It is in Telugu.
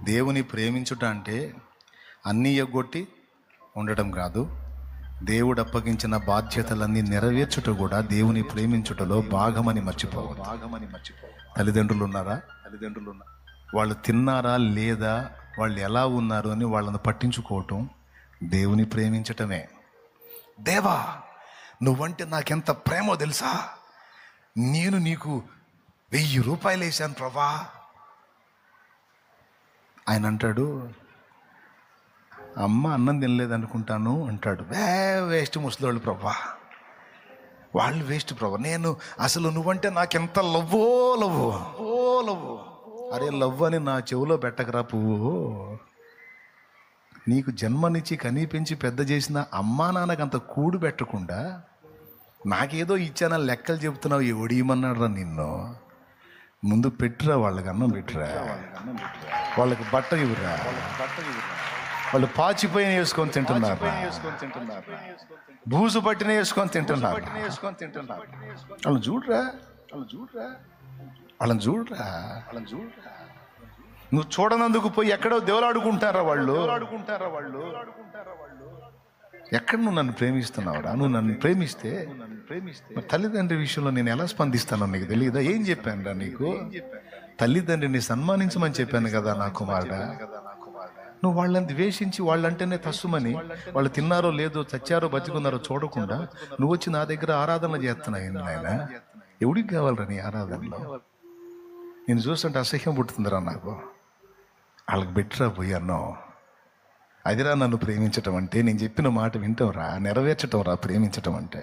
దేవుని ప్రేమించుట అంటే అన్నీ ఎగ్గొట్టి ఉండటం కాదు. దేవుడు అప్పగించిన బాధ్యతలన్నీ నెరవేర్చుట కూడా దేవుని ప్రేమించుటలో భాగమని మర్చిపోవద్దు. తల్లిదండ్రులు ఉన్నారా? వాళ్ళు తిన్నారా లేదా, వాళ్ళు ఎలా ఉన్నారు అని వాళ్ళని పట్టించుకోవటం దేవుని ప్రేమించటమే. దేవా, నువ్వంటే నాకెంత ప్రేమో తెలుసా, నేను నీకు 1000 రూపాయలు వేసాను ప్రభా. ఆయన అంటాడు, అమ్మ అన్నం తినలేదనుకుంటాను అంటాడు. వేస్ట్ ముసలోళ్ళు ప్రభా, వాళ్ళు వేస్ట్ ప్రభా. నేను అసలు నువ్వంటే నాకెంత లవ్వో లవ్వు. అరే లవ్ అని నా చెవులో పెట్టకరా పువ్వు. నీకు జన్మనిచ్చి కనీ పెంచి పెద్ద చేసిన అమ్మా నాన్నకంత కూడు పెట్టకుండా నాకేదో ఇచ్చానని లెక్కలు చెబుతున్నావు. ఎవడీమన్నాడు రా నిన్ను? ముందు పెట్టురా, వాళ్ళకి అన్నం పెట్టురా, వాళ్ళకి బట్ట ఇవ్వరా. వాళ్ళు పాచిపోయిన వేసుకొని తింటున్నారు, బూజు పట్టిన వేసుకొని తింటున్నారు. వాళ్ళని చూడరా. నువ్వు చూడనందుకు పోయి ఎక్కడో దేవులాడుకుంటారా వాళ్ళు. ఎక్కడ నువ్వు నన్ను ప్రేమిస్తున్నావురా? నువ్వు నన్ను ప్రేమిస్తే తల్లిదండ్రి విషయంలో నేను ఎలా స్పందిస్తానో నీకు తెలియదా? ఏం చెప్పాను రా నీకు? తల్లిదండ్రిని సన్మానించమని చెప్పాను కదా నా కుమారుడా. నువ్వు వాళ్ళని ద్వేషించి వాళ్ళంటేనే తస్సుమని, వాళ్ళు తిన్నారో లేదో, చచ్చారో బతికున్నారో చూడకుండా నువ్వు వచ్చి నా దగ్గర ఆరాధన చేస్తున్నాయి. నాయన, ఎవడికి కావాలరా నీ ఆరాధనలో? నేను చూస్తుంటే అసహ్యం పుట్టుతుందిరా నాకు. వాళ్ళకి బెట్టరా పోయి అన్నావు. అదిరా నన్ను ప్రేమించటం అంటే. నేను చెప్పిన మాట వింటావురా, నెరవేర్చటం రా ప్రేమించటం అంటే.